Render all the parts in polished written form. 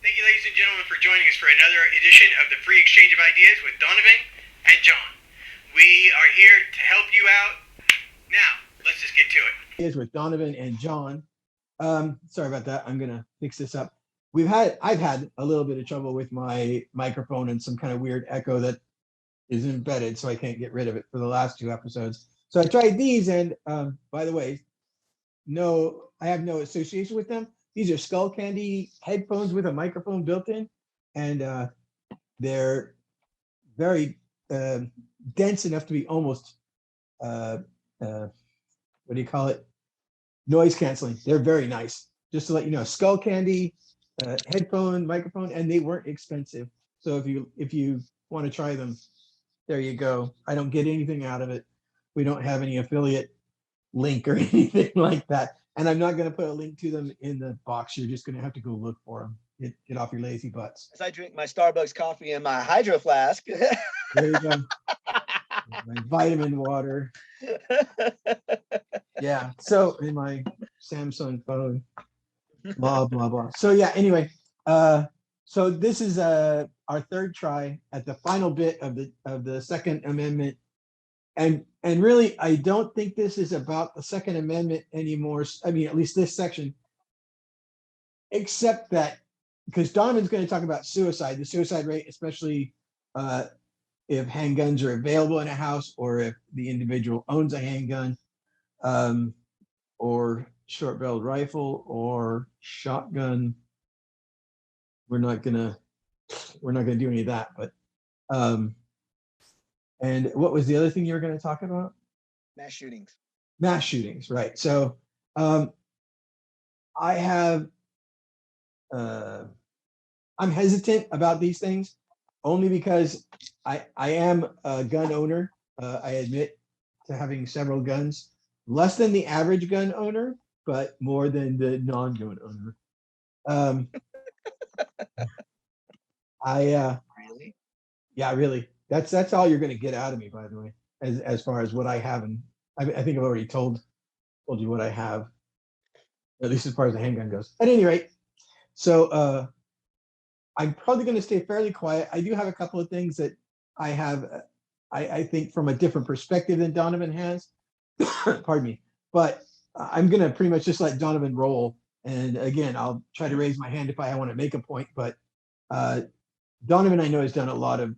Thank you, ladies and gentlemen, for joining us for another edition of the Free Exchange of Ideas with Donovan and John. We are here to help you out. Now, let's just get to it. Is with Donovan and John. Sorry about that. I'm gonna fix this up. I've had a little bit of trouble with my microphone and some kind of weird echo that is embedded, so I can't get rid of it for the last two episodes. So I tried these, and by the way, I have no association with them. These are Skull Candy headphones with a microphone built in, and they're very dense enough to be almost what do you call it? Noise canceling. They're very nice. Just to let you know, Skull Candy headphone, microphone, and they weren't expensive. So if you want to try them, there you go. I don't get anything out of it. We don't have any affiliate link or anything like that. And I'm not going to put a link to them in the box. You're just going to have to go look for them. Get off your lazy butts. As I drink my Starbucks coffee in my hydro flask. There you go. My vitamin water. Yeah. So in my Samsung phone. Blah blah blah. So yeah. Anyway, so this is our third try at the final bit of the Second Amendment, and really, I don't think this is about the Second Amendment anymore. I mean, at least this section, except that because Donovan's going to talk about suicide, the suicide rate, especially if handguns are available in a house or if the individual owns a handgun, or short-barreled rifle or shotgun. We're not gonna do any of that. But and what was the other thing you were going to talk about? Mass shootings. Mass shootings, right? So I have I'm hesitant about these things only because I am a gun owner. I admit to having several guns, less than the average gun owner, but more than the non-gun owner. Really? Yeah, really. That's all you're going to get out of me, by the way, as far as what I have, and I think I've already told you what I have, at least as far as the handgun goes. At any rate, so I'm probably going to stay fairly quiet. I do have a couple of things that I have, I think, from a different perspective than Donovan has. Pardon me, but I'm going to pretty much just let Donovan roll. And again, I'll try to raise my hand if I want to make a point. But Donovan, I know, has done a lot of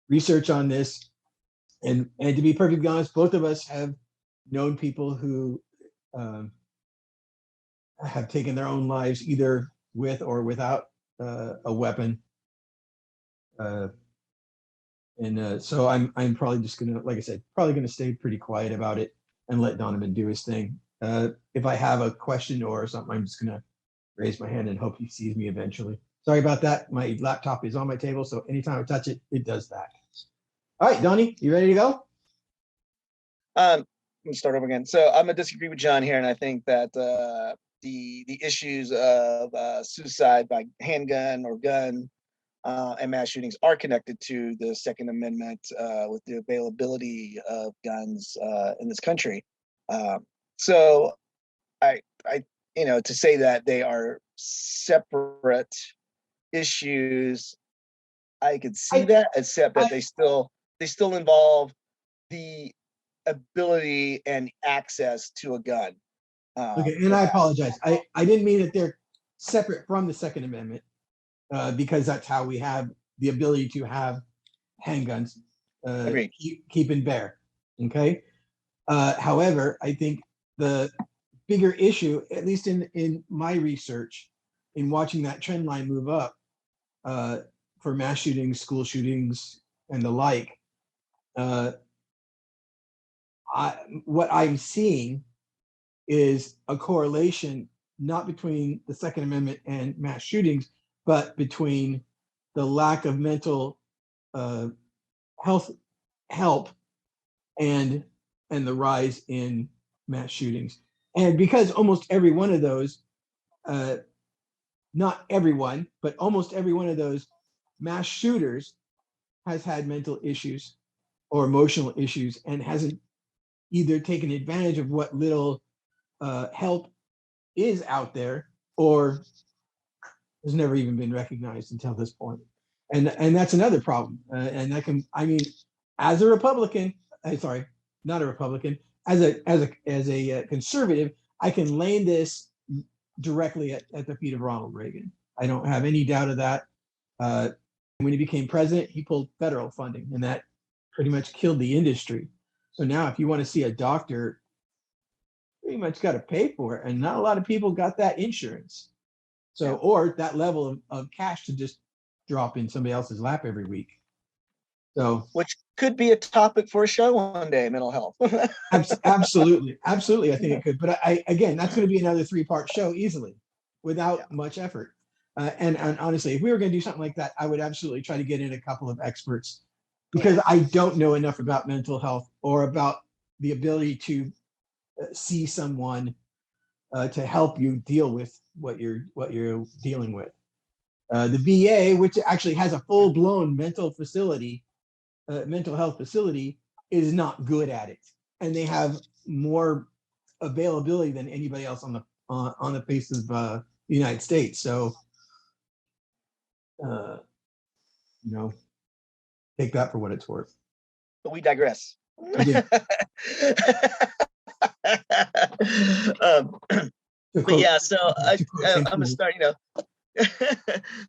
research on this, and to be perfectly honest, both of us have known people who have taken their own lives either with or without a weapon. So I'm probably just gonna, like I said, probably gonna stay pretty quiet about it and let Donovan do his thing. If I have a question or something, I'm just gonna raise my hand and hope he sees me eventually. Sorry about that. My laptop is on my table, so anytime I touch it, it does that. All right, Donnie, you ready to go? Let me start over again. So I'm gonna disagree with John here, and I think that the issues of suicide by handgun or gun and mass shootings are connected to the Second Amendment with the availability of guns in this country. So I to say that they are separate issues, I could see that, except that they still involve the ability and access to a gun. Okay, and I apologize. I didn't mean that they're separate from the Second Amendment, because that's how we have the ability to have handguns, keep and bear. Okay. However, I think the bigger issue, at least in my research, in watching that trend line move up for mass shootings, school shootings, and the like, what I'm seeing is a correlation not between the Second Amendment and mass shootings, but between the lack of mental health help and the rise in mass shootings. And because almost every one of those, not everyone, but almost every one of those mass shooters has had mental issues or emotional issues and hasn't either taken advantage of what little help is out there, or has never even been recognized until this point. And that's another problem. And as a Republican, sorry, not a Republican, as a conservative, I can lay this directly at the feet of Ronald Reagan. I don't have any doubt of that. When he became president, he pulled federal funding, and that pretty much killed the industry. So now, if you want to see a doctor, pretty much got to pay for it, and not a lot of people got that insurance. So, or that level of cash to just drop in somebody else's lap every week. So, which could be a topic for a show one day, mental health. absolutely, I think it could. But again, that's going to be another 3-part show easily, without much effort. And honestly, if we were going to do something like that, I would absolutely try to get in a couple of experts, because I don't know enough about mental health or about the ability to see someone to help you deal with what you're dealing with. The VA, which actually has a full-blown mental health facility, is not good at it, and they have more availability than anybody else on the face of the United States. So, take that for what it's worth. But we digress. Yeah. But yeah, so I'm gonna start.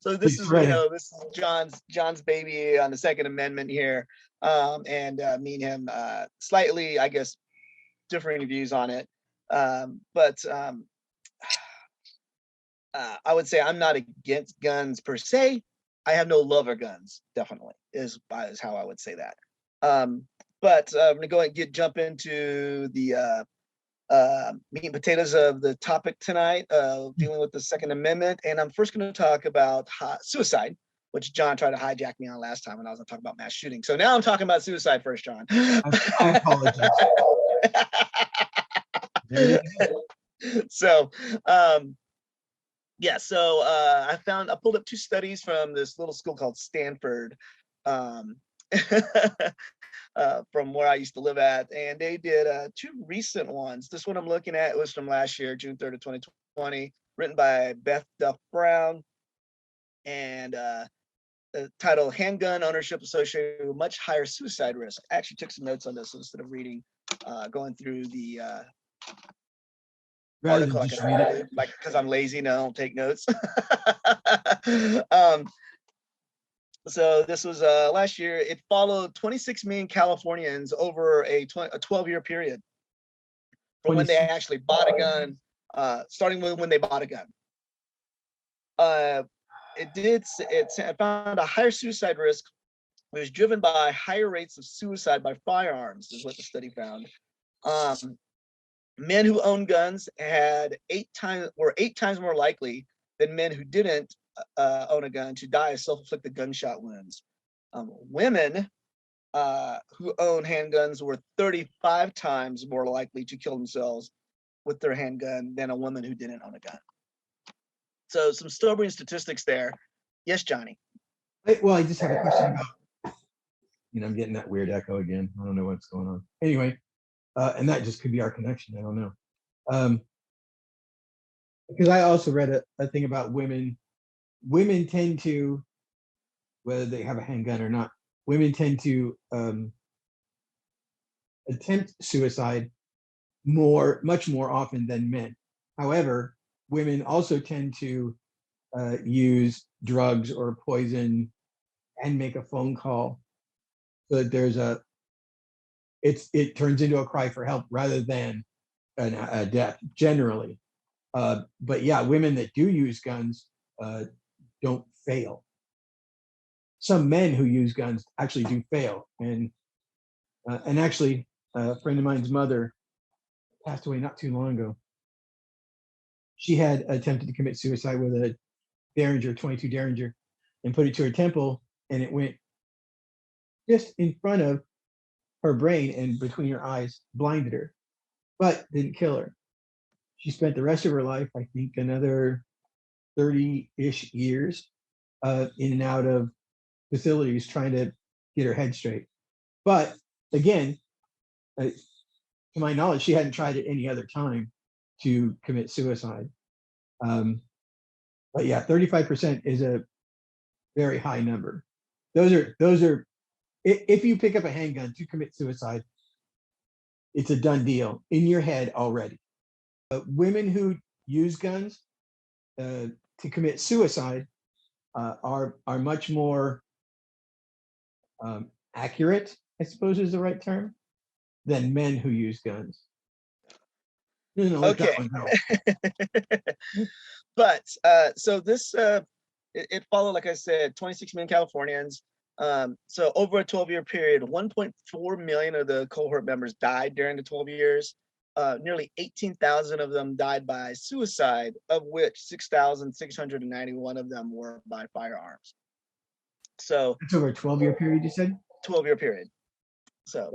So this is this is John's baby on the Second Amendment here, and me and him slightly, I guess, differing views on it. But I would say I'm not against guns per se. I have no love of guns. Definitely is how I would say that. But I'm gonna go ahead and jump into the meat and potatoes of the topic tonight, dealing with the Second Amendment. And I'm first going to talk about suicide, which John tried to hijack me on last time when I was going to talk about mass shooting. So now I'm talking about suicide first, John. I apologize. So, I pulled up 2 studies from this little school called Stanford. From where I used to live at, and they did 2 recent ones. This one I'm looking at was from last year, June 3rd of 2020, written by Beth Duff Brown, and the title "Handgun Ownership Associated with Much Higher Suicide Risk." I actually took some notes on this instead of going through the article. I can read it, because I'm lazy and I don't take notes. So this was last year. It followed 26 million Californians over a 12-year period from when they actually bought a gun, starting with when they bought a gun. It found a higher suicide risk. It was driven by higher rates of suicide by firearms, is what the study found. Men who own guns were 8 times more likely than men who didn't own a gun to die of self-inflicted gunshot wounds. Women who own handguns were 35 times more likely to kill themselves with their handgun than a woman who didn't own a gun. So some sobering statistics there. Yes, Johnny. Well, I just have a question about, I'm getting that weird echo again. I don't know what's going on. Anyway, and that just could be our connection. I don't know. Because I also read a thing about women. Women tend to, whether they have a handgun or not, women tend to attempt suicide much more often than men. However, women also tend to use drugs or poison and make a phone call. So that it turns into a cry for help rather than a death generally. But yeah, women that do use guns don't fail. Some men who use guns actually do fail, and actually, a friend of mine's mother passed away not too long ago. She had attempted to commit suicide with a Derringer, 22 Derringer, and put it to her temple, and it went just in front of her brain and between her eyes, blinded her, but didn't kill her. She spent the rest of her life, I think, another 30-ish years in and out of facilities trying to get her head straight. But again, to my knowledge, she hadn't tried at any other time to commit suicide. But yeah, 35% is a very high number. Those are if you pick up a handgun to commit suicide, it's a done deal in your head already. Women who use guns to commit suicide are much more accurate, I suppose is the right term, than men who use guns. No, let that Okay. one go. But so this it followed, like I said, 26 million Californians. So over a 12-year period, 1.4 million of the cohort members died during the 12 years. Nearly 18,000 of them died by suicide, of which 6,691 of them were by firearms. So It's over a 12-year period, you said? 12-year period. So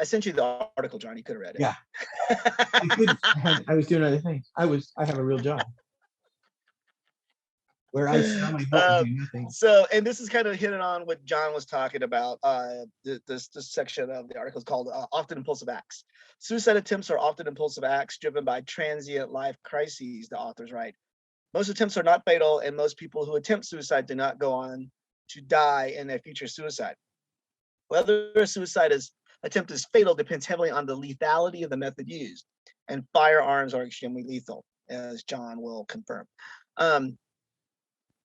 I sent you the article, John. You could have read it. Yeah. I was doing other things. I have a real job where I sell my butt and do nothing. So, and this is kind of hitting on what John was talking about. This section of the article is called Often Impulsive Acts. Suicide attempts are often impulsive acts driven by transient life crises, the authors write. Most attempts are not fatal, and most people who attempt suicide do not go on to die in their future suicide. Whether a suicide attempt is fatal depends heavily on the lethality of the method used, and firearms are extremely lethal, as John will confirm.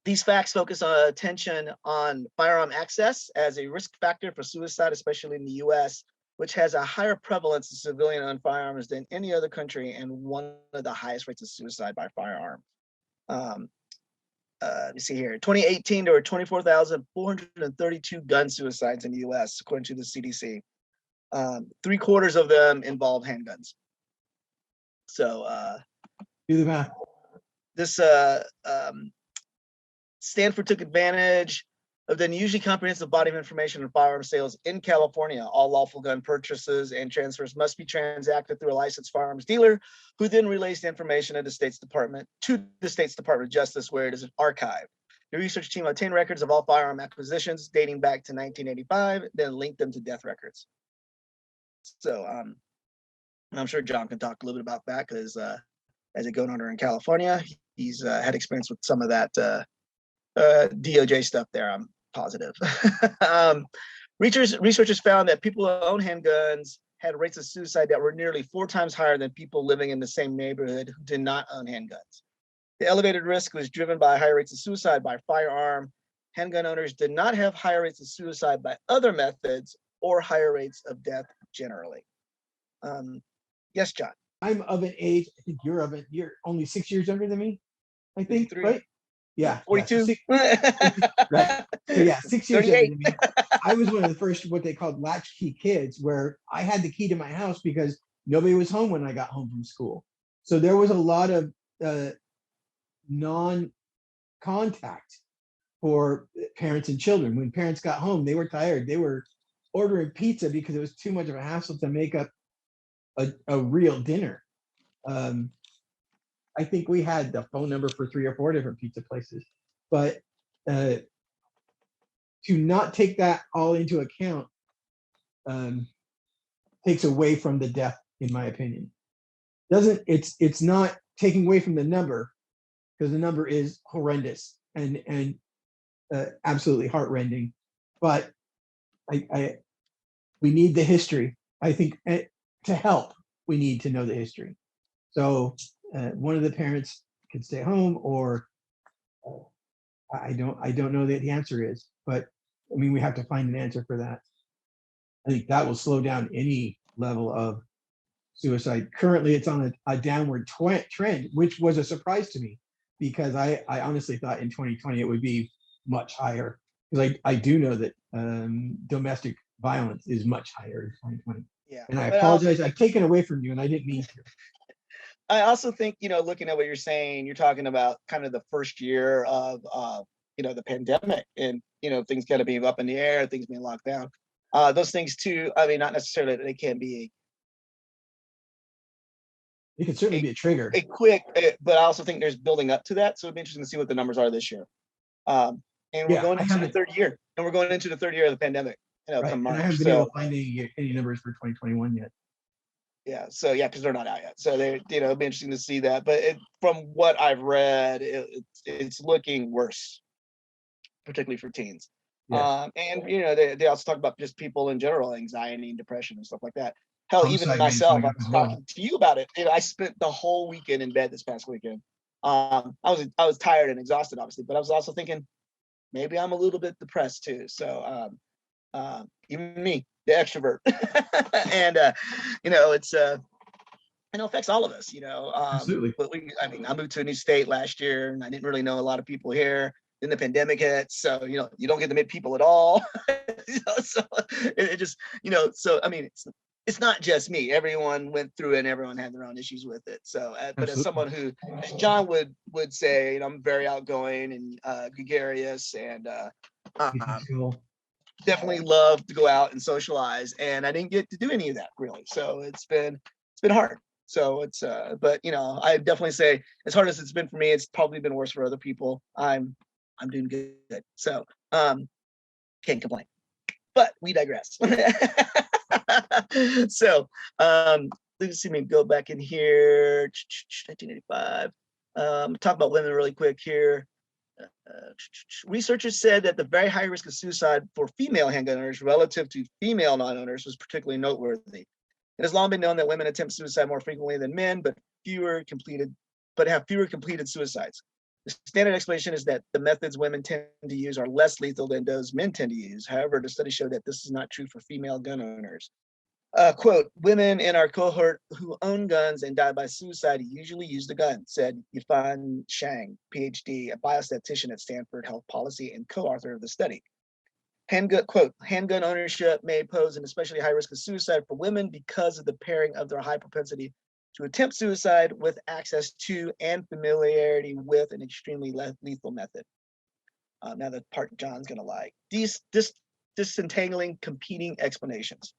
These facts focus attention on firearm access as a risk factor for suicide, especially in the U.S., which has a higher prevalence of civilian-owned firearms than any other country and one of the highest rates of suicide by firearm. You see here, 2018, there were 24,432 gun suicides in the U.S., according to the CDC. 3/4 of them involve handguns. So do the math. This Stanford took advantage of the unusually comprehensive body of information on firearm sales in California. All lawful gun purchases and transfers must be transacted through a licensed firearms dealer, who then relays the information to the State's Department of Justice, where it is archived. The research team obtained records of all firearm acquisitions dating back to 1985, then linked them to death records. So I'm sure John can talk a little bit about that, because as a gun owner in California, he's had experience with some of that DOJ stuff there, I'm positive. Researchers found that people who own handguns had rates of suicide that were nearly 4 times higher than people living in the same neighborhood who did not own handguns. The elevated risk was driven by higher rates of suicide by firearm. Handgun owners did not have higher rates of suicide by other methods or higher rates of death generally. Yes, John. I'm of an age, I think you're only 6 years younger than me, I think, 53. right? Yeah. 42. Right. So yeah, 6 years 38. younger than me. I was one of the first, what they called latchkey kids, where I had the key to my house because nobody was home when I got home from school. So there was a lot of non-contact for parents and children. When parents got home, they were tired. They were ordering pizza because it was too much of a hassle to make up a real dinner. I think we had the phone number for 3 or 4 different pizza places, but to not take that all into account takes away from the death, in my opinion. It's not taking away from the number, because the number is horrendous and absolutely heartrending, but we need the history. I think to help, we need to know the history. So one of the parents can stay home, or I don't know that the answer is, but I mean, we have to find an answer for that. I think that will slow down any level of suicide. Currently, it's on a downward trend, which was a surprise to me, because I honestly thought in 2020 it would be much higher, because I do know that domestic violence is much higher in 2020. Yeah. And I apologize, I've taken away from you, and I didn't mean to. I also think, looking at what you're saying, you're talking about kind of the first year of, the pandemic, and, things got to be up in the air, things being locked down. Those things too, I mean, not necessarily that they can be It could certainly be a trigger. a quick, but I also think there's building up to that. So it'd be interesting to see what the numbers are this year. And we're going into the third year, and we're going into the third year of the pandemic, Right. come March. And I haven't been able to find any numbers for 2021 yet. Yeah. So yeah, because they're not out yet. So they, it'll be interesting to see that. But from what I've read, it's looking worse, particularly for teens. Yeah. And they also talk about just people in general, anxiety and depression and stuff like that. Hell, even Homicide rate's myself, going I up was as well. talking to you about it. I spent the whole weekend in bed this past weekend. I was tired and exhausted, obviously, but I was also thinking maybe I'm a little bit depressed too. So even me, the extrovert, and it's affects all of us. Absolutely. But I moved to a new state last year, and I didn't really know a lot of people here. Then the pandemic hit, so you don't get to meet people at all. So it just so I mean it's not just me. Everyone went through it, and everyone had their own issues with it. So, but as someone who, as John would say, I'm very outgoing and gregarious, and Cool. definitely love to go out and socialize, and I didn't get to do any of that really. So it's been hard. So it's but I definitely say, as hard as it's been for me, it's probably been worse for other people. I'm doing good. So can't complain. But we digress. So let's see me go back in here. 1985. Talk about women really quick here. Researchers said that the very high risk of suicide for female handgun owners relative to female non-owners was particularly noteworthy. It has long been known that women attempt suicide more frequently than men, but have fewer completed suicides. The standard explanation is that the methods women tend to use are less lethal than those men tend to use. However, the study showed that this is not true for female gun owners. Quote, women in our cohort who own guns and die by suicide usually use the gun, said Yifan Shang, PhD, a biostatistician at Stanford Health Policy and co-author of the study. Handgun ownership may pose an especially high risk of suicide for women because of the pairing of their high propensity to attempt suicide with access to and familiarity with an extremely lethal method. Now the part John's going to like. Disentangling competing explanations.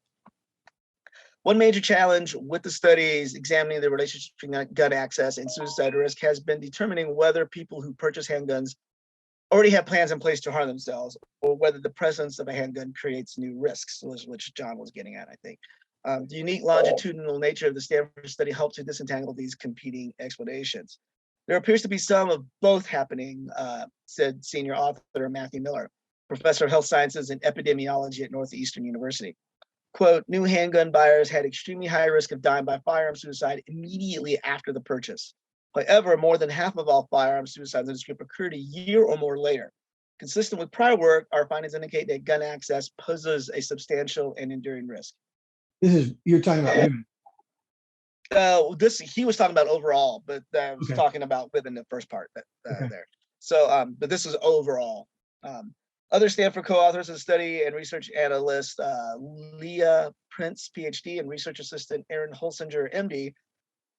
One major challenge with the studies examining the relationship between gun access and suicide risk has been determining whether people who purchase handguns already have plans in place to harm themselves, or whether the presence of a handgun creates new risks, which John was getting at, I think. The unique longitudinal nature of the Stanford study helped to disentangle these competing explanations. There appears to be some of both happening, said senior author Matthew Miller, professor of health sciences and epidemiology at Northeastern University. Quote, new handgun buyers had extremely high risk of dying by firearm suicide immediately after the purchase. However, more than half of all firearm suicides in this group occurred a year or more later. Consistent with prior work, our findings indicate that gun access poses a substantial and enduring risk. You're talking about women. He was talking about overall, but I was talking about within the first part there. So, but this is overall. Other Stanford co-authors of the study and research analyst Leah Prince, PhD, and research assistant Aaron Holsinger, MD,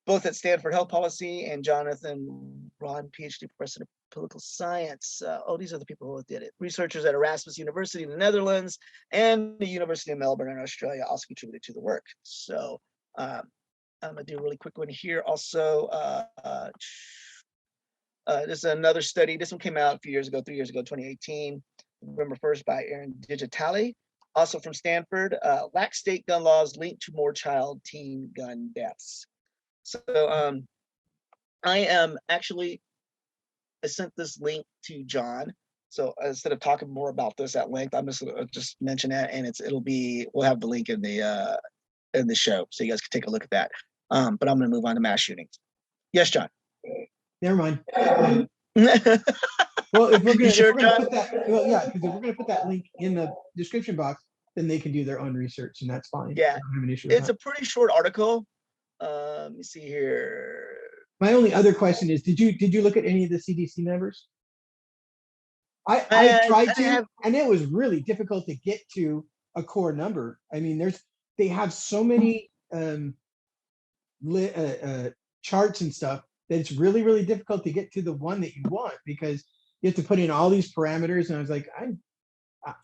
both at Stanford Health Policy, and Jonathan Ron, PhD, professor of political science. These are the people who did it. Researchers at Erasmus University in the Netherlands and the University of Melbourne in Australia also contributed to the work. So I'm gonna do a really quick one here. Also, this is another study. This one came out a few years ago, 3 years ago, 2018. November 1st by Aaron Digitali, also from Stanford. Lax state gun laws linked to more teen gun deaths. So I sent this link to John. So instead of talking more about this at length, I'm just mention that, and we'll have the link in the show, so you guys can take a look at that. But I'm going to move on to mass shootings. Yes, John. Never mind. Well, if we're going to put that, because if we're going to put that link in the description box, then they can do their own research, and that's fine. Yeah, I don't have an issue with it's a pretty short article. Let me see here. My only other question is, did you look at any of the CDC numbers? I tried to, and it was really difficult to get to a core number. I mean, they have so many charts and stuff that it's really, really difficult to get to the one that you want, because you have to put in all these parameters. And I was like, I'm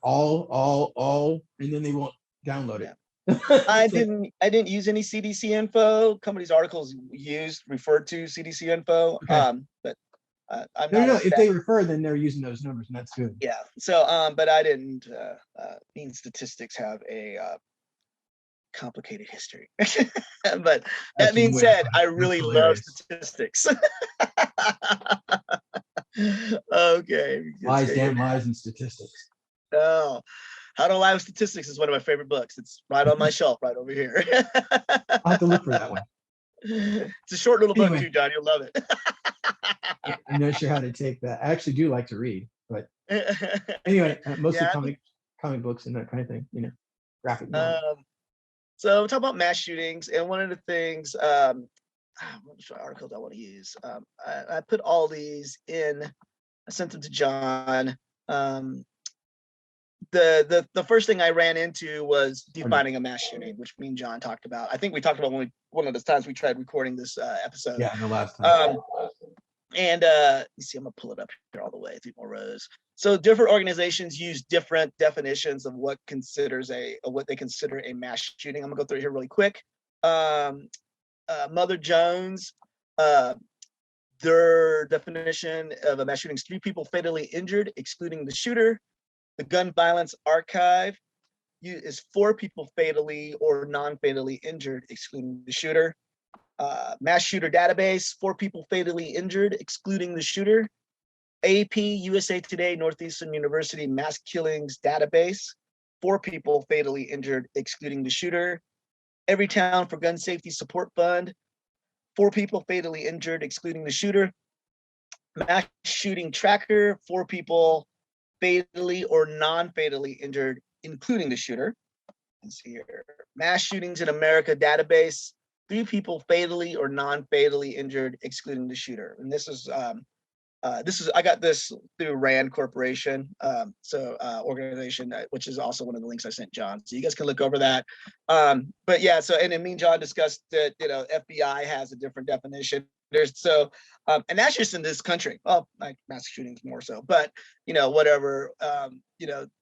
all, and then they won't download it. I didn't use any CDC info. Company's articles referred to CDC info. Okay. But I'm no. If they refer, then they're using those numbers, and that's good. Yeah. So, but I didn't. Mean statistics have a complicated history. But That's that being way said, funny. I That's really love hilarious. statistics. Okay. Lies, damn lies, and statistics. Oh, How to Lie with Statistics is one of my favorite books. It's right on my shelf, right over here. I'll have to look for that one. It's a short little book Anyway. too, John. You'll love it. I'm not sure how to take that. I actually do like to read, but anyway, mostly Yeah. comic books and that kind of thing. Graphic novels. So talk about mass shootings, and one of the things, what articles I want to use. I put all these in. I sent them to John. The first thing I ran into was defining a mass shooting, which me and John talked about. I think we talked about one of the times we tried recording this episode. Yeah, the last time. And you see, I'm gonna pull it up here all the way, 3 more rows. So different organizations use different definitions of what they consider a mass shooting. I'm gonna go through here really quick. Mother Jones, their definition of a mass shooting is 3 people fatally injured, excluding the shooter. The Gun Violence Archive is 4 people fatally or non-fatally injured, excluding the shooter. Mass Shooter Database, 4 people fatally injured, excluding the shooter. AP, USA Today, Northeastern University Mass Killings Database, 4 people fatally injured, excluding the shooter. Everytown for Gun Safety Support Fund, 4 people fatally injured, excluding the shooter. Mass Shooting Tracker, 4 people fatally or non-fatally injured, including the shooter. Let's see here. Mass Shootings in America Database, 3 people fatally or non-fatally injured, excluding the shooter. And this is I got this through RAND Corporation, organization, which is also one of the links I sent John. So you guys can look over that. But yeah, so and me and John discussed that FBI has a different definition. And that's just in this country. Well, like mass shootings more so, but whatever.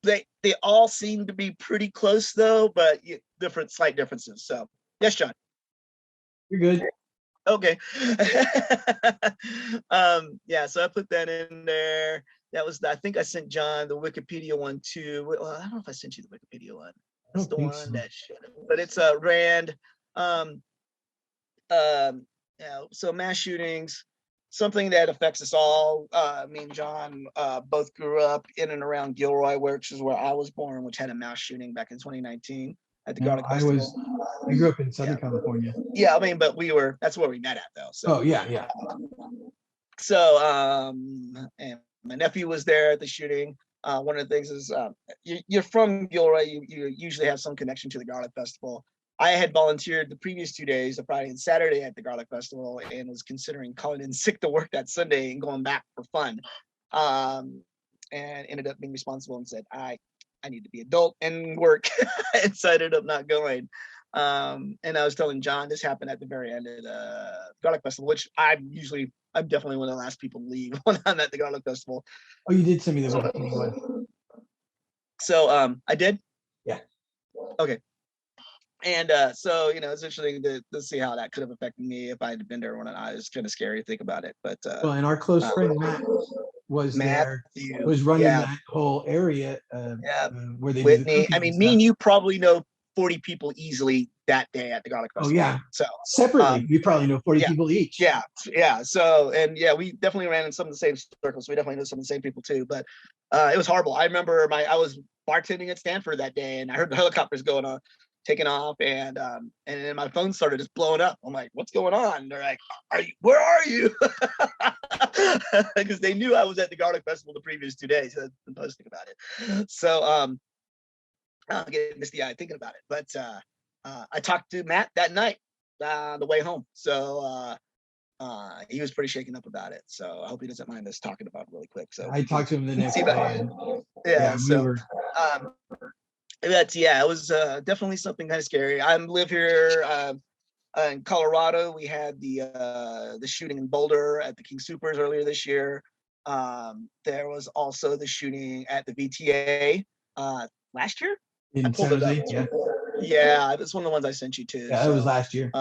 They all seem to be pretty close though, but slight differences. So yes, John. You're good. Okay. Yeah, so I put that in there. That was I think I sent John the Wikipedia one too. Well, I don't know if I sent you the Wikipedia one. That's the one that should have, but it's Rand. So mass shootings, something that affects us all. Me and John both grew up in and around Gilroy, which is where I was born, which had a mass shooting back in 2019 at the Garlic Festival. I grew up in Southern California. Yeah, I mean, but that's where we met at though. So. Oh yeah. So and my nephew was there at the shooting. One of the things is you're from Gilroy, you usually have some connection to the Garlic Festival. I had volunteered the previous 2 days, the Friday and Saturday at the Garlic Festival, and was considering calling in sick to work that Sunday and going back for fun. And ended up being responsible and said, I need to be adult and work. And so I ended up not going. And I was telling John, this happened at the very end of the Garlic Festival, which I'm definitely one of the last people to leave when I'm at the Garlic Festival. Oh, you did send me the one. So I did? Yeah. Okay. And so it's interesting to see how that could have affected me if I had been there or not. It's kind of scary to think about it. But and our close friend Matt was running that whole area where they Whitney. I mean, me and you probably know 40 people easily that day at the Garlic Festival. Oh yeah. So separately, we probably know 40 people each. Yeah. So we definitely ran in some of the same circles. We definitely know some of the same people too. But it was horrible. I remember I was bartending at Stanford that day, and I heard the helicopters taking off, and then my phone started just blowing up. I'm like, what's going on? And they're like, where are you? Because they knew I was at the Garlic Festival the previous 2 days. I've been posting about it. So I'm getting misty-eyed thinking about it. But I talked to Matt that night on the way home. So he was pretty shaken up about it. So I hope he doesn't mind us talking about it really quick. So I talked to him the next day. It was definitely something kind of scary. I live here in Colorado. We had the shooting in Boulder at the King Soopers earlier this year. There was also the shooting at the VTA last year. In San Jose, yeah, that's one of the ones I sent you to. Yeah, that was last year.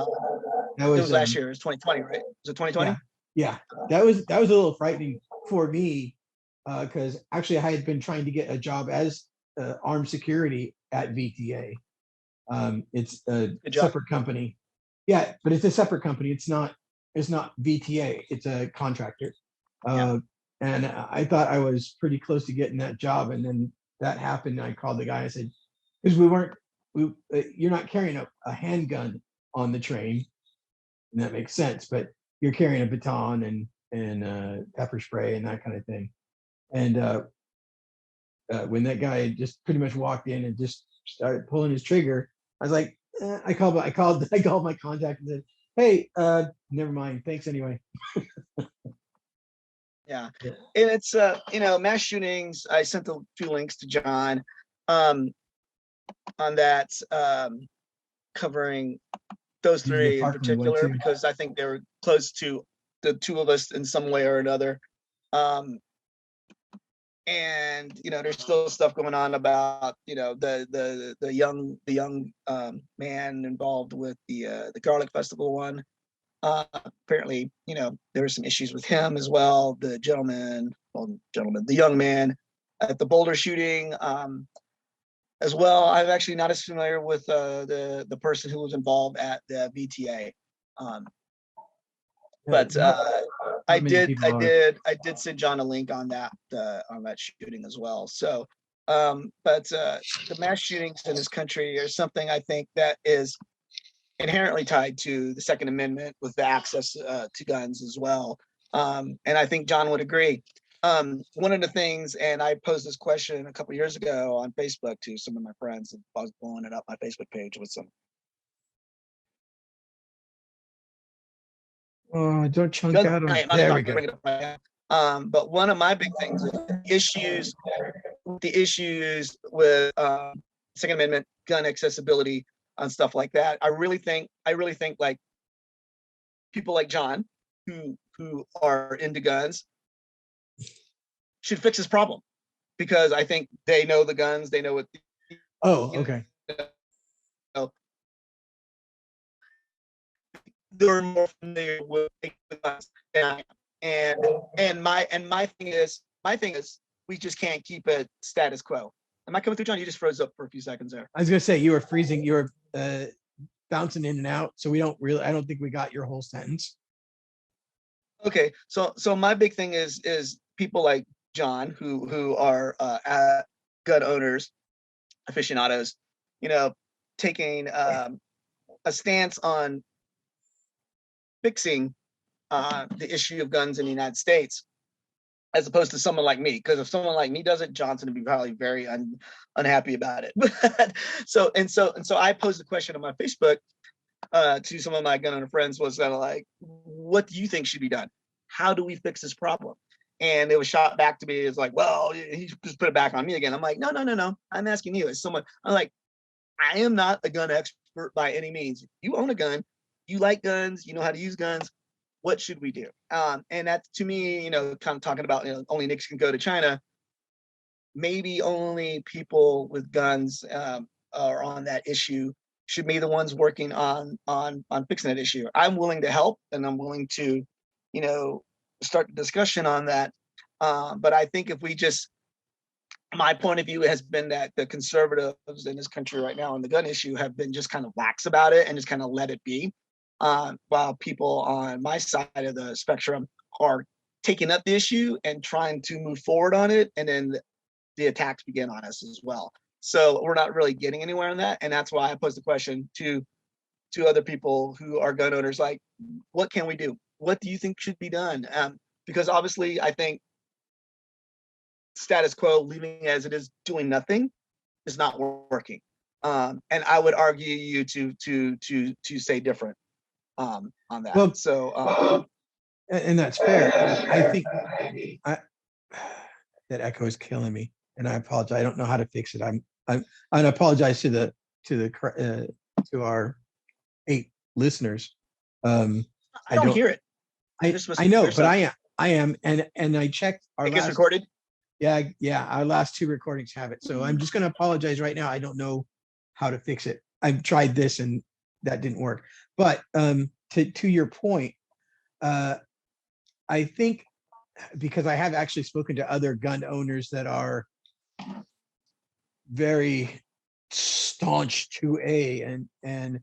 It was last year. It was 2020, right? Was it 2020? Yeah. That was a little frightening for me because actually I had been trying to get a job as armed security at VTA, It's a Good job. separate company. Yeah, but it's a separate company. It's not VTA. It's a contractor. Yeah. And I thought I was pretty close to getting that job, and then that happened. And I called the guy. I said, because you're not carrying a handgun on the train, and that makes sense. But you're carrying a baton and pepper spray and that kind of thing. And when that guy just pretty much walked in and just started pulling his trigger, I was like, I called my contact and said, hey, never mind. Thanks anyway. Yeah. Yeah. And it's mass shootings. I sent a few links to John on that, covering those Did you get three in Parkland one particular, too? because I think they're close to the two of us in some way or another. And there's still stuff going on about the young man involved with the garlic festival one. Apparently, there were some issues with him as well. The young man at the Boulder shooting, as well. I'm actually not as familiar with the person who was involved at the VTA, but I did send John a link on that shooting as well. So, but the mass shootings in this country are something I think that is inherently tied to the Second Amendment with the access to guns as well. And I think John would agree. One of the things, and I posed this question a couple years ago on Facebook to some of my friends, and I was blowing it up my Facebook page with some. Oh, don't chunk out on. There we go. But one of my big things is the issues with Second Amendment gun accessibility and stuff like that. I really think like people like John who are into guns should fix this problem, because I think they know the guns, they know what. Oh, okay. They're more familiar with guns than I am. And my thing is we just can't keep it status quo. Am I coming through, John? You just froze up for a few seconds there. I was gonna say you were freezing. You were bouncing in and out, so I don't think we got your whole sentence. Okay, so my big thing is people like John who are gun owners, aficionados, taking a stance on fixing the issue of guns in the United States, as opposed to someone like me. Because if someone like me does it, John's going to be probably very unhappy about it. so I posed the question on my Facebook to some of my gun owner friends, was kind of like, what do you think should be done? How do we fix this problem? And it was shot back to me as like, well, he just put it back on me again. I'm like, no. I'm asking you as someone. I'm like, I am not a gun expert by any means. You own a gun, you like guns, you know how to use guns. What should we do? And that, to me, kind of talking about, only nicks can go to China. Maybe only people with guns are on that issue should be the ones working on fixing that issue. I'm willing to help, and I'm willing to, start the discussion on that. But I think if we just, my point of view has been that the conservatives in this country right now on the gun issue have been just kind of lax about it and just kind of let it be, while people on my side of the spectrum are taking up the issue and trying to move forward on it, and then the attacks begin on us as well. So we're not really getting anywhere on that, and that's why I posed the question to other people who are gun owners, like, what can we do? What do you think should be done? Because obviously, I think status quo, leaving as it is, doing nothing, is not working. And I would argue you to say different on that. Well, so and that's fair. I think that echo is killing me, and I apologize. I don't know how to fix it. I apologize to our 8 listeners. I don't hear it. I know, but I am, and I checked our it gets last recorded. Yeah, our last 2 recordings have it. So I'm just going to apologize right now. I don't know how to fix it. I've tried this and that didn't work. But to your point, I think, because I have actually spoken to other gun owners that are very staunch 2A, and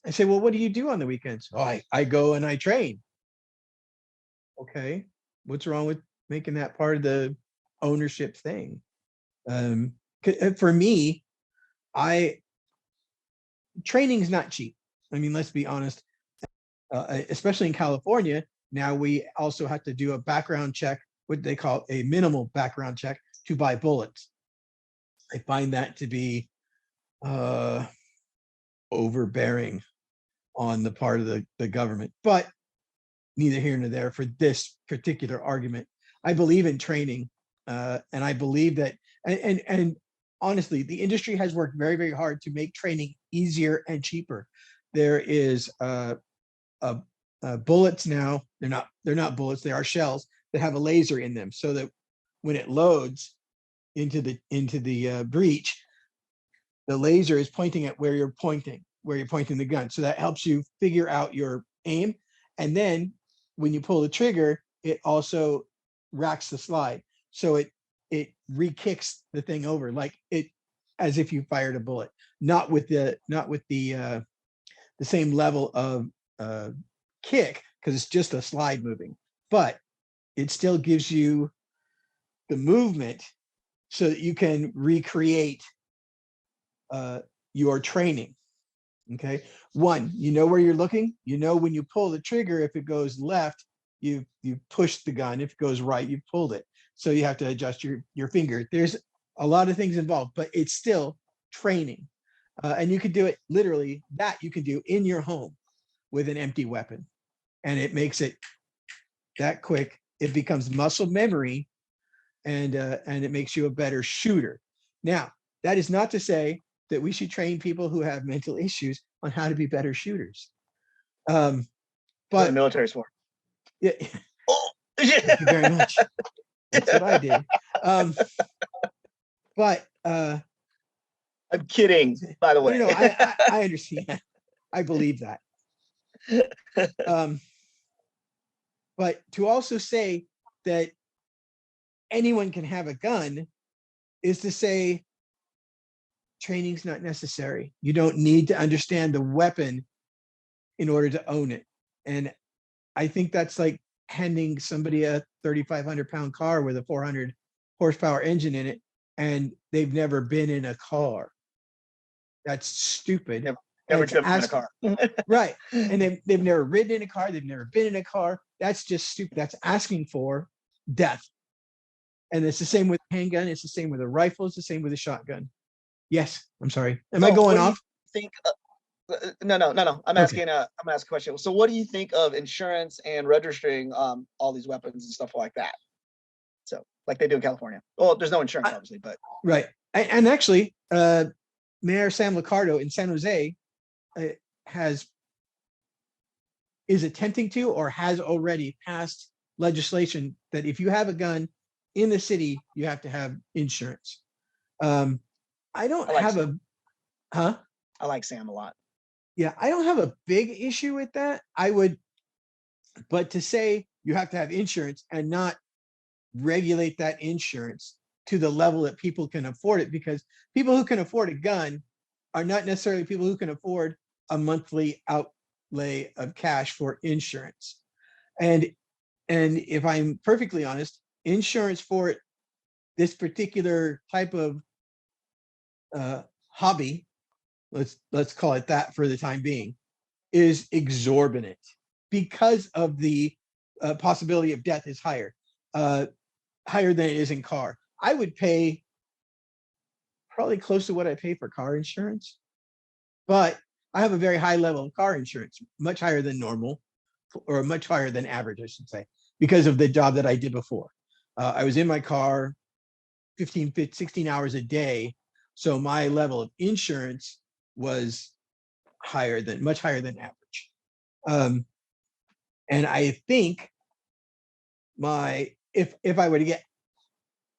I say, well, what do you do on the weekends? Oh, I go and I train. Okay, what's wrong with making that part of the ownership thing? For me, training is not cheap. I mean, let's be honest. Especially in California, now we also have to do a background check, what they call a minimal background check, to buy bullets. I find that to be overbearing on the part of the government, but neither here nor there for this particular argument. I believe in training, and I believe that, and honestly, the industry has worked very, very hard to make training easier and cheaper. There is bullets now. They're not bullets. They are shells that have a laser in them, so that when it loads into the breech, the laser is pointing at where you're pointing the gun. So that helps you figure out your aim. And then when you pull the trigger, it also racks the slide. So it re-kicks the thing over like it as if you fired a bullet, not with the same level of kick, because it's just a slide moving, but it still gives you the movement so that you can recreate your training. Okay, one, you know where you're looking. You know when you pull the trigger, if it goes left, you pushed the gun. If it goes right, you pulled it. So you have to adjust your finger. There's a lot of things involved, but it's still training, and you can do it literally. That you can do in your home with an empty weapon, and it makes it that quick. It becomes muscle memory, and it makes you a better shooter. Now, that is not to say that we should train people who have mental issues on how to be better shooters. But the military's for. Yeah. Oh, thank you very much. That's what I did. But I'm kidding, by the way. No, I understand. I believe that. But to also say that anyone can have a gun is to say training's not necessary. You don't need to understand the weapon in order to own it. And I think that's like handing somebody a 3,500 pound car with a 400 horsepower engine in it, and they've never been in a car. That's stupid. Never driven in a car. Right. And they've never ridden in a car. They've never been in a car. That's just stupid. That's asking for death. And it's the same with a handgun. It's the same with a rifle. It's the same with a shotgun. Yes. I'm sorry. Am I going off? No. I'm asking a question. So what do you think of insurance and registering all these weapons and stuff like that? So like they do in California. Well, there's no insurance, obviously, but right. And actually, Mayor Sam Liccardo in San Jose is attempting to or has already passed legislation that if you have a gun in the city, you have to have insurance. I like Sam a lot. Yeah, I don't have a big issue with that. But to say you have to have insurance and not regulate that insurance to the level that people can afford it, because people who can afford a gun are not necessarily people who can afford a monthly outlay of cash for insurance. And if I'm perfectly honest, insurance for this particular type of hobby, let's call it that for the time being, is exorbitant because of the possibility of death is higher than it is in car. I would pay probably close to what I pay for car insurance, but I have a very high level of car insurance, much higher than normal, or much higher than average, I should say, because of the job that I did before. I was in my car 16 hours a day, so my level of insurance was much higher than average. And I think if I were to get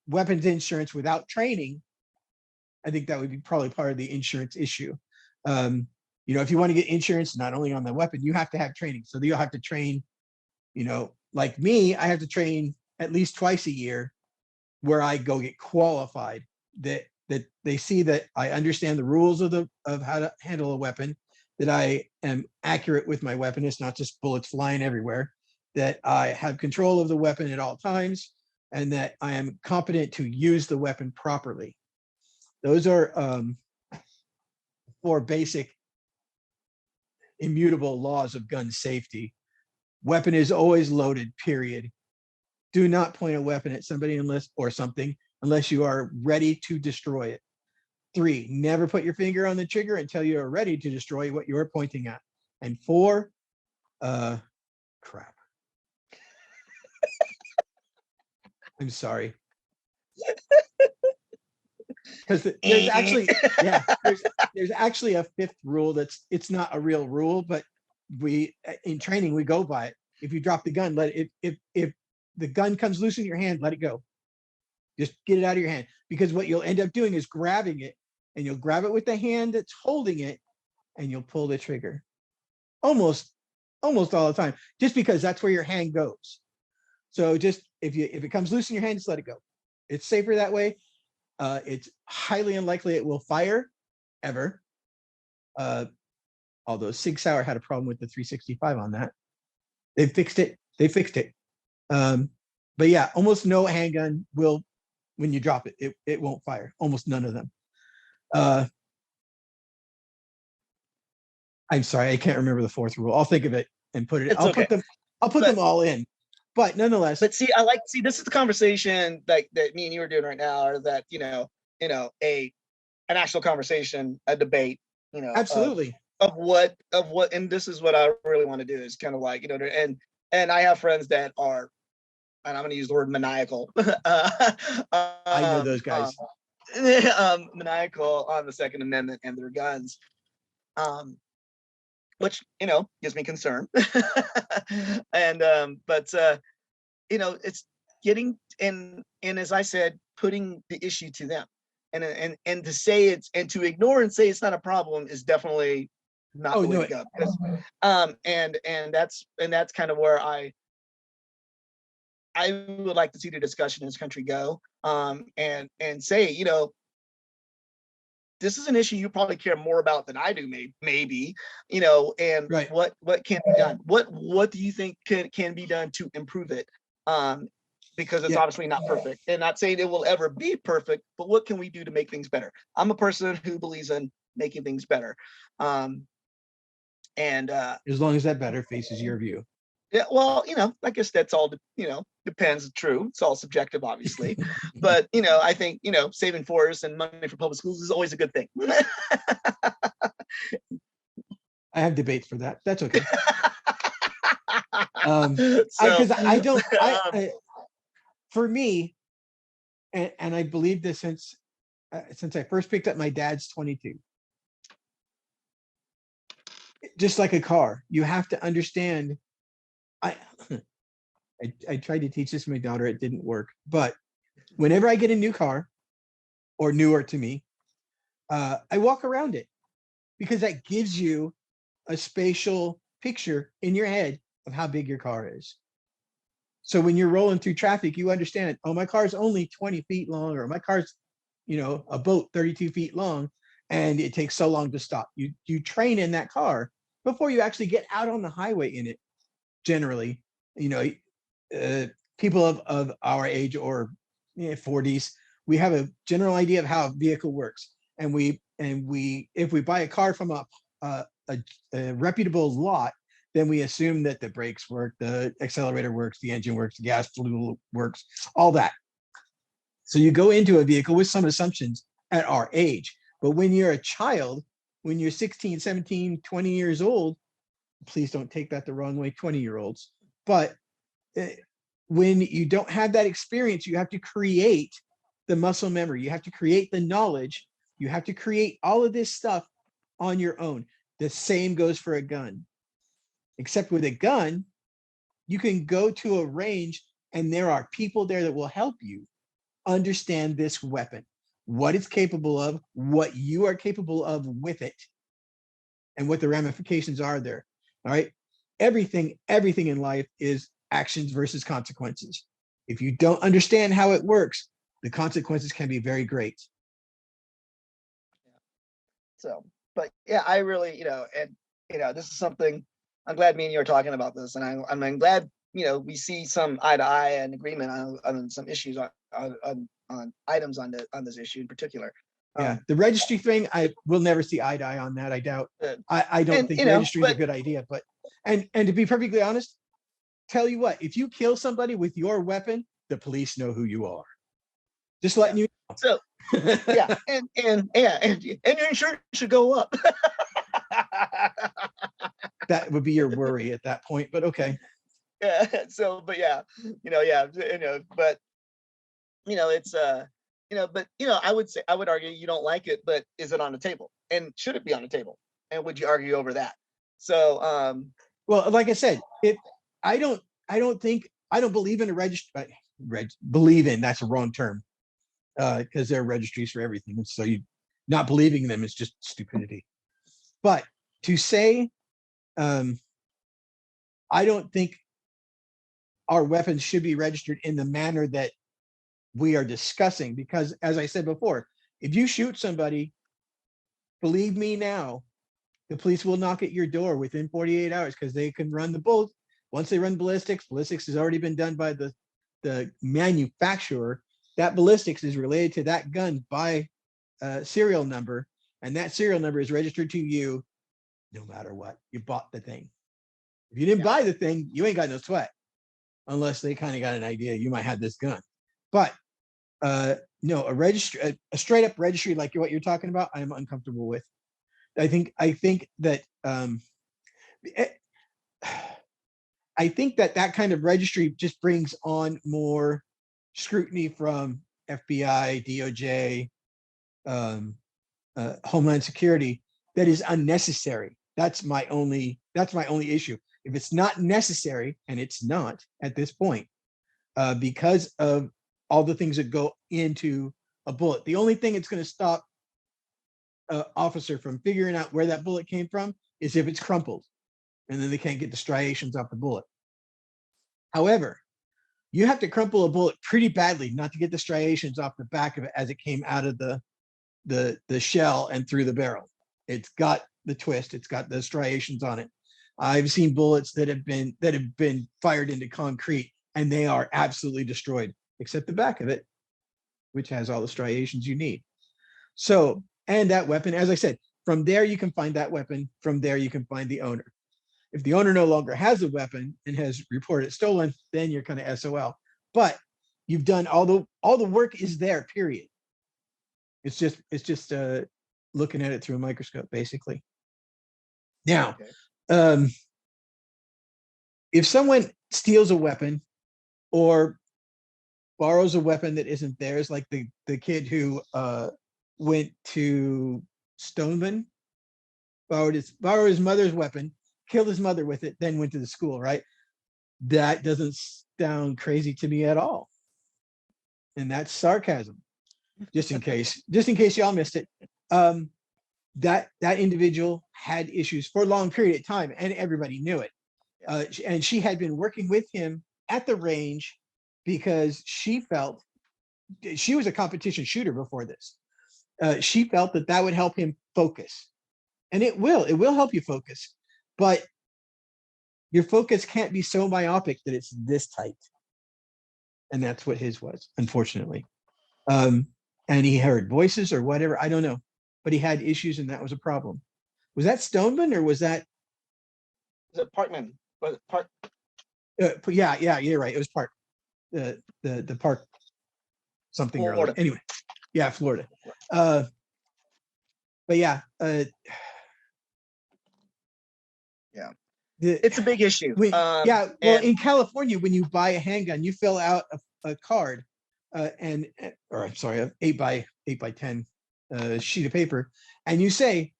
weapons insurance without training, I think that would be probably part of the insurance issue. If you want to get insurance, not only on the weapon, you have to have training. So you'll have to train, like me, I have to train at least twice a year where I go get qualified, that that they see that I understand the rules of how to handle a weapon, that I am accurate with my weapon. It's not just bullets flying everywhere, that I have control of the weapon at all times, and that I am competent to use the weapon properly. Those are 4 basic immutable laws of gun safety. Weapon is always loaded, period. Do not point a weapon at somebody unless you are ready to destroy it. 3, never put your finger on the trigger until you are ready to destroy what you are pointing at. And 4, crap. I'm sorry. Because there's actually, there's actually a 5th rule it's not a real rule, but we in training we go by it. If you drop the gun, if the gun comes loose in your hand, let it go. Just get it out of your hand, because what you'll end up doing is grabbing it, and you'll grab it with the hand that's holding it, and you'll pull the trigger. Almost all the time, just because that's where your hand goes. So just if it comes loose in your hand, just let it go. It's safer that way. It's highly unlikely it will fire ever. Although Sig Sauer had a problem with the 365 on that. They fixed it. But yeah, almost no handgun will, when you drop it, it won't fire. Almost none of them. I'm sorry, I can't remember the 4th rule. I'll think of it and put it. It's I'll okay. put them all in. But nonetheless. But see, this is the conversation that me and you are doing right now, or that an actual conversation, a debate, Absolutely. Of what, and this is what I really want to do, is kind of like, and I have friends that are, and I'm going to use the word maniacal. I know those guys. Maniacal on the Second Amendment and their guns, which gives me concern. And but it's getting, and as I said, putting the issue to them, and to say it's, and to ignore and say it's not a problem is definitely not the way to go. Because, and that's kind of where I would like to see the discussion in this country go, and say, this is an issue you probably care more about than I do, maybe, and right. what can be done? What do you think can be done to improve it? Because it's obviously not perfect, and not saying it will ever be perfect, but what can we do to make things better? I'm a person who believes in making things better. And as long as that better faces your view. Yeah, well, I guess that's all, depends. True. It's all subjective, obviously. But, I think, saving forests and money for public schools is always a good thing. I have debates for that. That's okay. Because I don't, for me, and I believe this since I first picked up my dad's 22. Just like a car, you have to understand. I tried to teach this to my daughter. It didn't work. But whenever I get a new car, or newer to me, I walk around it, because that gives you a spatial picture in your head of how big your car is. So when you're rolling through traffic, you understand, oh, my car's only 20 feet long, or my car's, a boat 32 feet long, and it takes so long to stop. You train in that car before you actually get out on the highway in it. Generally, people of our age, or 40s, we have a general idea of how a vehicle works, and we if we buy a car from a reputable lot, then we assume that the brakes work, the accelerator works, the engine works, the gas fluid works, all that. So you go into a vehicle with some assumptions at our age. But when you're a child, when you're 16, 17, 20 years old, please don't take that the wrong way, 20-year-olds. But when you don't have that experience, you have to create the muscle memory. You have to create the knowledge. You have to create all of this stuff on your own. The same goes for a gun. Except with a gun, you can go to a range, and there are people there that will help you understand this weapon, what it's capable of, what you are capable of with it, and what the ramifications are there. All right. Everything in life is actions versus consequences. If you don't understand how it works, the consequences can be very great. So, but yeah, I really, and this is something I'm glad me and you are talking about this, and I'm glad we see some eye to eye and agreement on some issues on items on this issue in particular. Yeah, the registry thing, I will never see eye to eye on that. I doubt. I don't and, think registry is a good idea. But and to be perfectly honest, tell you what, if you kill somebody with your weapon, the police know who you are. Just letting you know. So yeah, and your insurance should go up. That would be your worry at that point, but okay. Yeah. So, but yeah, but it's but I would argue you don't like it, but is it on the table? And should it be on the table? And would you argue over that? So well, like I said, I don't believe in a registry. Believe in, that's a wrong term. Because there are registries for everything. And so you not believing in them is just stupidity. But to say I don't think our weapons should be registered in the manner that we are discussing, because as I said before, if you shoot somebody, believe me now, the police will knock at your door within 48 hours because they can run the bullet. Once they run ballistics has already been done by the manufacturer. That ballistics is related to that gun by serial number, and that serial number is registered to you no matter what. You bought the thing. If you didn't buy the thing, you ain't got no sweat, unless they kind of got an idea you might have this gun. But no, a straight up registry like what you're talking about, I'm uncomfortable with. I think that I think that kind of registry just brings on more scrutiny from FBI, DOJ, Homeland Security that is unnecessary. That's my only issue. If it's not necessary, and it's not at this point, because of all the things that go into a bullet, the only thing it's going to stop an officer from figuring out where that bullet came from is if it's crumpled, and then they can't get the striations off the bullet. However, you have to crumple a bullet pretty badly not to get the striations off the back of it as it came out of the shell and through the barrel. It's got the twist, it's got the striations on it. I've seen bullets that have been fired into concrete and they are absolutely destroyed, except the back of it, which has all the striations you need. So, and that weapon, as I said, from there you can find that weapon, from there you can find the owner. If the owner no longer has a weapon and has reported it stolen, then you're kind of SOL. But you've done all the work is there, period. It's just looking at it through a microscope, basically. Now, if someone steals a weapon or borrows a weapon that isn't theirs, like the kid who went to Stoneman, borrowed his mother's weapon, killed his mother with it, then went to the school, right? That doesn't sound crazy to me at all. And that's sarcasm. Just in case y'all missed it. That individual had issues for a long period of time, and everybody knew it. And she had been working with him at the range because she felt she was a competition shooter before this. She felt that would help him focus, and it will help you focus, but your focus can't be so myopic that it's this tight. And that's what his was, unfortunately. And he heard voices or whatever, I don't know, but he had issues, and that was a problem. Was that Stoneman or was that? Was it Parkman? Was it Park? Yeah, you're right. It was Park. The Park something or other. Anyway, yeah, Florida. But yeah. Yeah. It's a big issue. In California, when you buy a handgun, you fill out a card, or I'm sorry, an 8x10 sheet of paper, and you say,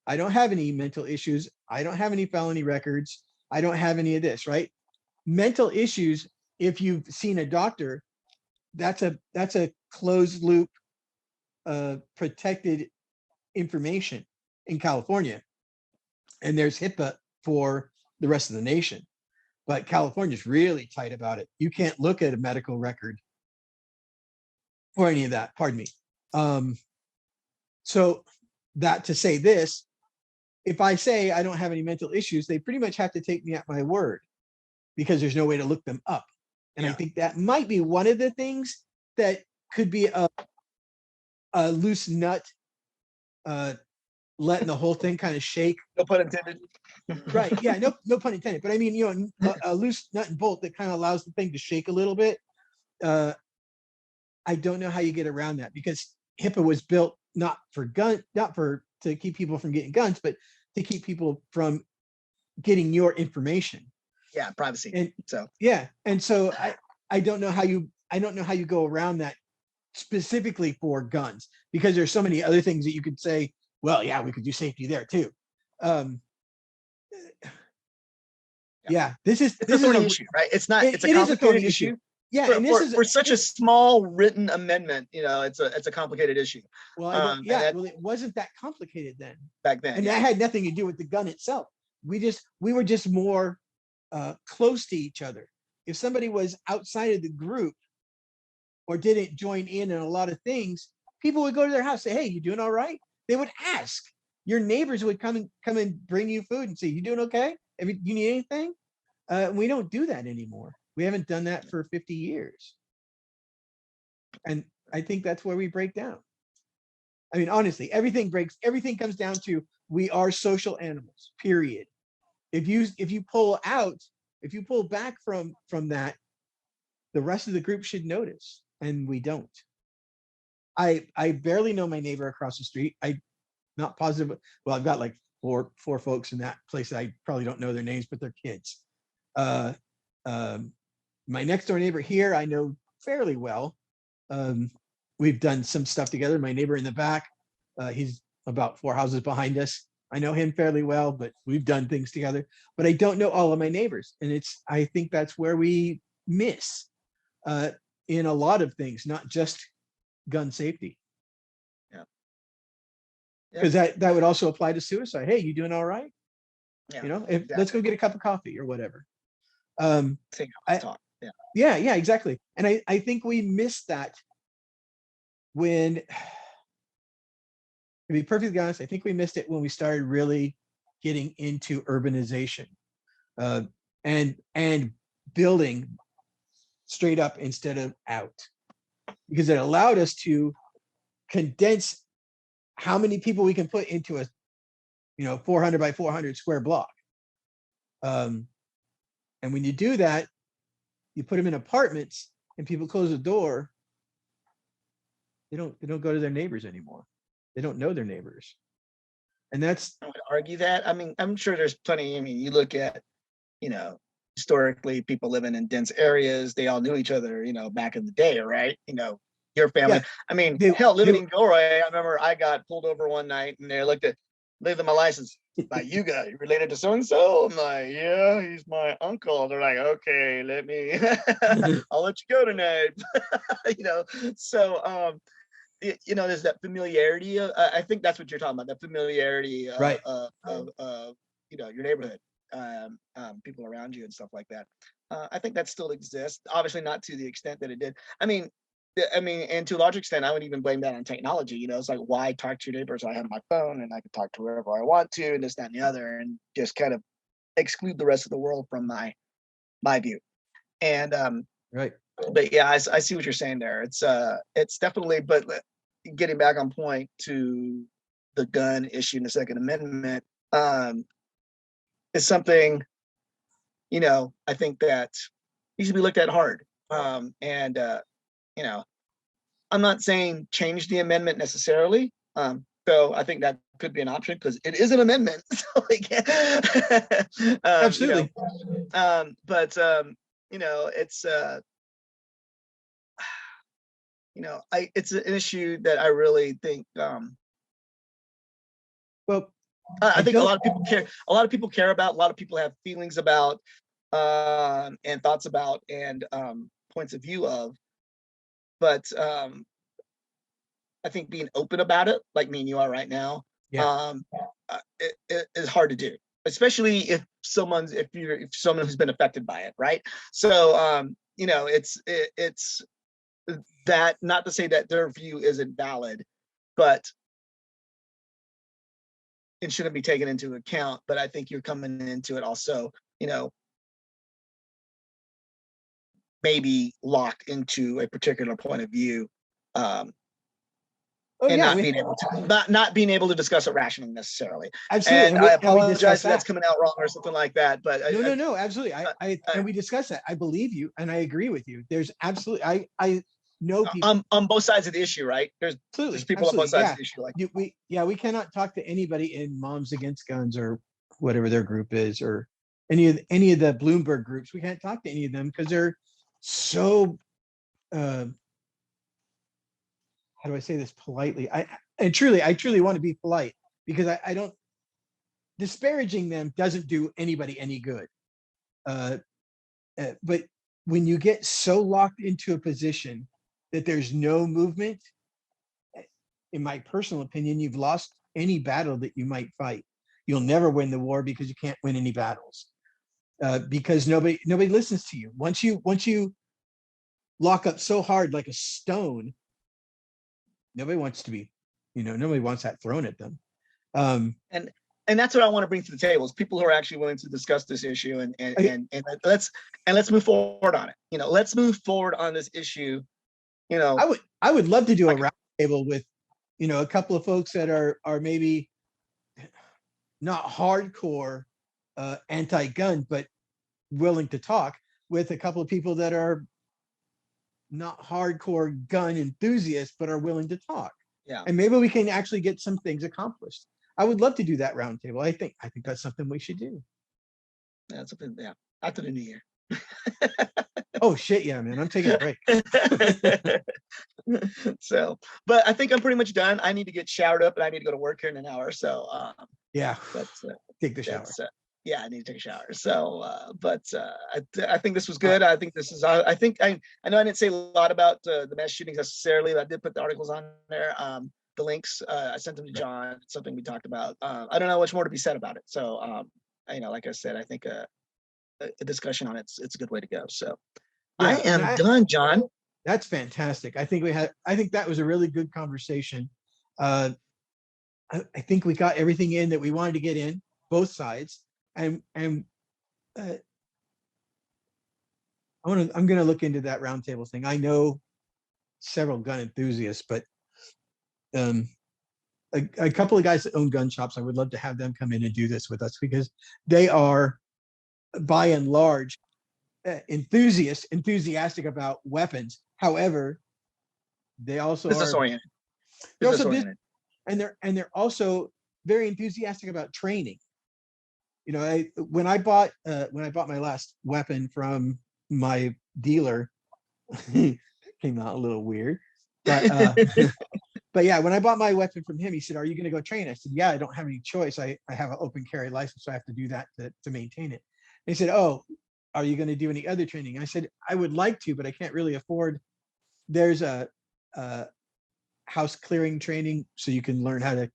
I don't have any mental issues, I don't have any felony records, I don't have any of this, right? Mental issues, if you've seen a doctor, that's a closed loop, protected information in California, and there's HIPAA for the rest of the nation, but California's really tight about it. You can't look at a medical record or any of that. Pardon me. So that to say this. If I say I don't have any mental issues, they pretty much have to take me at my word because there's no way to look them up. And I think that might be one of the things that could be a loose nut, letting the whole thing kind of shake. No pun intended. Right. Yeah. No pun intended. But I mean, a loose nut and bolt that kind of allows the thing to shake a little bit. I don't know how you get around that because HIPAA was built not to keep people from getting guns, but to keep people from getting your information. Yeah, privacy. And so I don't know how you go around that specifically for guns because there's so many other things that you could say, well, yeah, we could do safety there too. This is a thorny issue, right? It's a complicated issue. Yeah, and this is for such a small written amendment, it's a complicated issue. Well, it wasn't that complicated then. Back then, and that had nothing to do with the gun itself. We were just more close to each other. If somebody was outside of the group or didn't join in a lot of things, people would go to their house, say, "Hey, you doing all right?" They would ask. Your neighbors would come and bring you food and say, "You doing okay? You need anything?" We don't do that anymore. We haven't done that for 50 years. And I think that's where we break down. I mean, honestly, everything comes down to we are social animals, period. If you pull back from that, the rest of the group should notice, and we don't. I barely know my neighbor across the street. I'm not positive. Well, I've got like four folks in that place that I probably don't know their names, but they're kids. My next door neighbor here, I know fairly well. We've done some stuff together. My neighbor in the back, he's about 4 houses behind us. I know him fairly well, but we've done things together. But I don't know all of my neighbors, and I think that's where we miss in a lot of things, not just gun safety. Yeah. Because that would also apply to suicide. Hey, you doing all right? Yeah. Let's go get a cup of coffee or whatever. Talk. Yeah, exactly. And I think we missed that when, to be perfectly honest, I think we missed it when we started really getting into urbanization and building straight up instead of out, because it allowed us to condense how many people we can put into a 400 by 400 square block. And when you do that, you put them in apartments and people close the door. They don't go to their neighbors anymore. They don't know their neighbors. And that's, I would argue that. I mean, I'm sure there's plenty. I mean, you look at, historically people living in dense areas, they all knew each other, back in the day, right? Your family. Yeah. I mean, living in Gilroy, I remember I got pulled over one night and they looked at my license. Like, you related to so-and-so? I'm like, yeah, he's my uncle. They're like, okay, I'll let you go tonight. So, there's that familiarity. I think that's what you're talking about, that familiarity right. of your neighborhood, people around you and stuff like that. I think that still exists. Obviously not to the extent that it did. I mean, and to a large extent, I would even blame that on technology. It's like, why talk to your neighbors? I have my phone and I can talk to whoever I want to, and this, that, and the other, and just kind of exclude the rest of the world from my view. And right. But yeah, I see what you're saying there. It's definitely, but getting back on point to the gun issue in the Second Amendment, is something, I think that needs to be looked at hard. I'm not saying change the amendment necessarily. So I think that could be an option because it is an amendment. So absolutely. But it's it's an issue that I really think. I think a lot of people care. A lot of people care about. A lot of people have feelings about, and thoughts about, and points of view of. But I think being open about it, like me and you are right now, it is hard to do, especially if someone who's been affected by it, right? So it's that, not to say that their view isn't valid, but it shouldn't be taken into account. But I think you're coming into it also, maybe locked into a particular point of view, and yeah, not being able to discuss it rationally necessarily. absolutely. And I apologize if that's coming out wrong or something like that. But no, absolutely. And we discussed that. I believe you, and I agree with you. There's absolutely, I know people on both sides of the issue, right? There's people on both sides of the issue. Like we cannot talk to anybody in Moms Against Guns or whatever their group is, or any of the Bloomberg groups. We can't talk to any of them because they're so how do I say this politely? I truly want to be polite, because I don't, disparaging them doesn't do anybody any good. But when you get so locked into a position that there's no movement, in my personal opinion, you've lost any battle that you might fight. You'll never win the war because you can't win any battles, because nobody listens to you. Once you lock up so hard like a stone, nobody wants to be, nobody wants that thrown at them. And that's what I want to bring to the table, is people who are actually willing to discuss this issue, and let's move forward on it. Let's move forward on this issue. I would love to do a round table with, a couple of folks that are maybe not hardcore anti-gun, but willing to talk, with a couple of people that are not hardcore gun enthusiasts, but are willing to talk. Yeah. And maybe we can actually get some things accomplished. I would love to do that roundtable. I think that's something we should do. Yeah, something. Yeah, after the new year. Oh shit, yeah, man, I'm taking a break. So, but I think I'm pretty much done. I need to get showered up, and I need to go to work here in an hour. So, yeah, that's take the shower. Yeah, I need to take a shower. So, I think this was good. I think this is. I think I know I didn't say a lot about the mass shootings necessarily, but I did put the articles on there. The links, I sent them to John. It's something we talked about. I don't know much more to be said about it. So, like I said, I think a discussion on it's a good way to go. So, yeah, I am done, John. That's fantastic. I think that was a really good conversation. I think we got everything in that we wanted to get in, both sides. And I'm going to look into that roundtable thing. I know several gun enthusiasts, but a couple of guys that own gun shops, I would love to have them come in and do this with us, because they are, by and large, enthusiastic about weapons. However, they also business oriented. And they're also very enthusiastic about training. When I bought my last weapon from my dealer, came out a little weird, but but yeah, when I bought my weapon from him, he said, "Are you going to go train?" I said, "Yeah, I don't have any choice. I have an open carry license, so I have to do that to maintain it." And he said, "Oh, are you going to do any other training?" I said, "I would like to, but I can't really afford. There's a house clearing training, so you can learn how to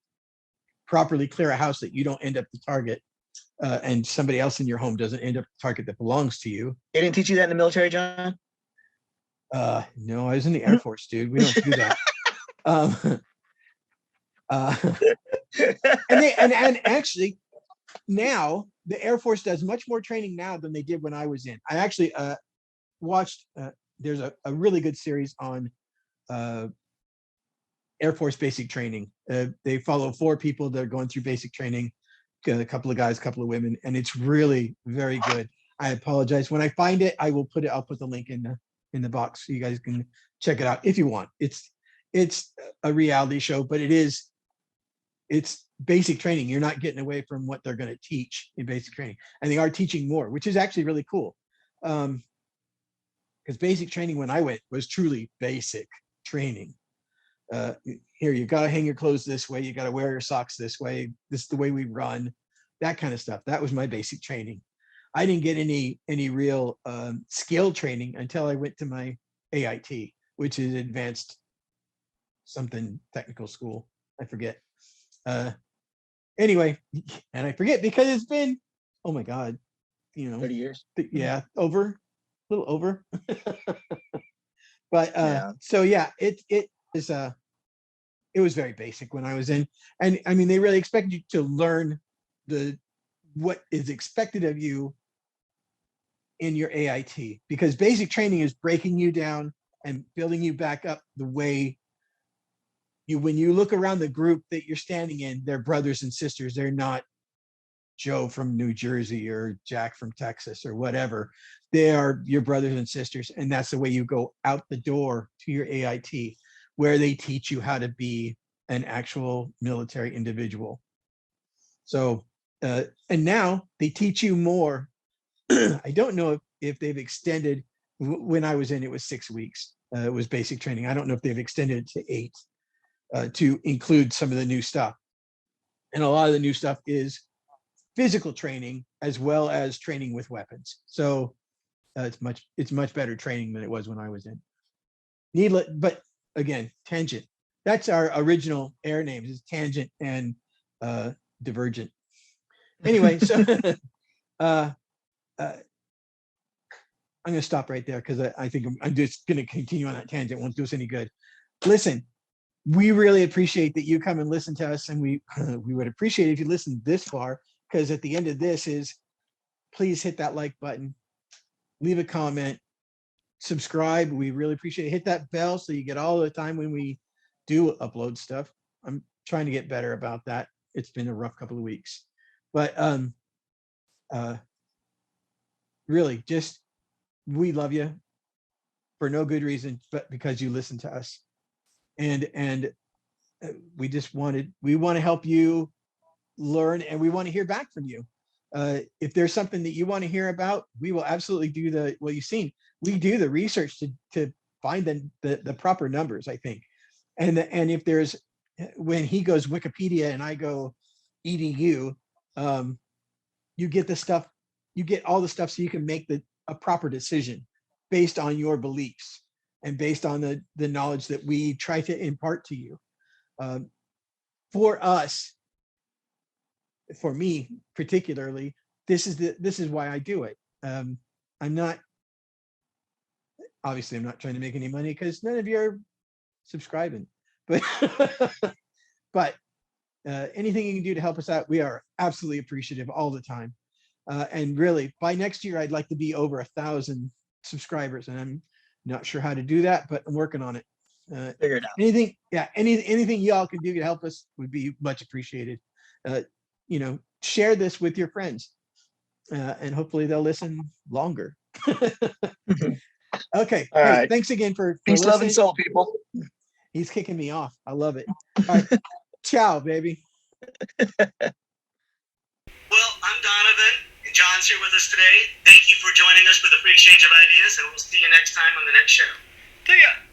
properly clear a house that you don't end up the target, and somebody else in your home doesn't end up the target that belongs to you." They didn't teach you that in the military, John? No, I was in the Air Force, dude. We don't do that. And actually, now the Air Force does much more training now than they did when I was in. I actually watched. There's a really good series on Air Force basic training. They follow 4 people that are going through basic training, a couple of guys, a couple of women, and it's really very good. I apologize. When I find it, I'll put the link in the box so you guys can check it out if you want. It's a reality show, but it's basic training. You're not getting away from what they're going to teach in basic training, and they are teaching more, which is actually really cool. Because basic training when I went was truly basic training. Here, you got to hang your clothes this way, you got to wear your socks this way, this is the way we run, that kind of stuff. That was my basic training. I didn't get any real skill training until I went to my AIT, which is advanced something technical school. I forget. Anyway, and I forget because it's been, oh my God, 30 years. Yeah, a little over. But so yeah, it is it was very basic when I was in. And I mean, they really expect you to learn what is expected of you in your AIT, because basic training is breaking you down and building you back up the way when you look around the group that you're standing in, they're brothers and sisters. They're not Joe from New Jersey or Jack from Texas or whatever. They are your brothers and sisters. And that's the way you go out the door to your AIT, where they teach you how to be an actual military individual. So, and now they teach you more. I don't know if they've extended. When I was in, it was 6 weeks. It was basic training. I don't know if they've extended it to 8 to include some of the new stuff. And a lot of the new stuff is physical training as well as training with weapons. So it's much better training than it was when I was in. Needless, but again, Tangent. That's our original air names, is Tangent and Divergent. Anyway, so I'm going to stop right there because I think I'm just going to continue on that tangent. It won't do us any good. Listen, we really appreciate that you come and listen to us, and we would appreciate it if you listened this far, because at the end of this is, please hit that like button, leave a comment, subscribe. We really appreciate it. Hit that bell so you get all the time when we do upload stuff. I'm trying to get better about that. It's been a rough couple of weeks, but really, just we love you for no good reason, but because you listen to us, and we want to help you learn, and we want to hear back from you. If there's something that you want to hear about, we will absolutely do you've seen, we do the research to find the proper numbers, I think. And if there's, when he goes Wikipedia and I go EDU, you get the stuff, you get all the stuff so you can make a proper decision based on your beliefs and based on the knowledge that we try to impart to you. For us, for me particularly, this is why I do it. I'm not trying to make any money because none of you are subscribing, but but anything you can do to help us out, we are absolutely appreciative all the time. And really, by next year, I'd like to be over 1,000 subscribers, and I'm not sure how to do that, but I'm working on it. Figure it out. Anything y'all can do to help us would be much appreciated. Share this with your friends, and hopefully they'll listen longer. Okay. All right. Thanks again for Peace, listening. love, and soul, people. He's kicking me off. I love it. All right. Ciao, baby. Well, I'm Donovan, and John's here with us today. Thank you for joining us for the free exchange of ideas, and we'll see you next time on the next show. See ya!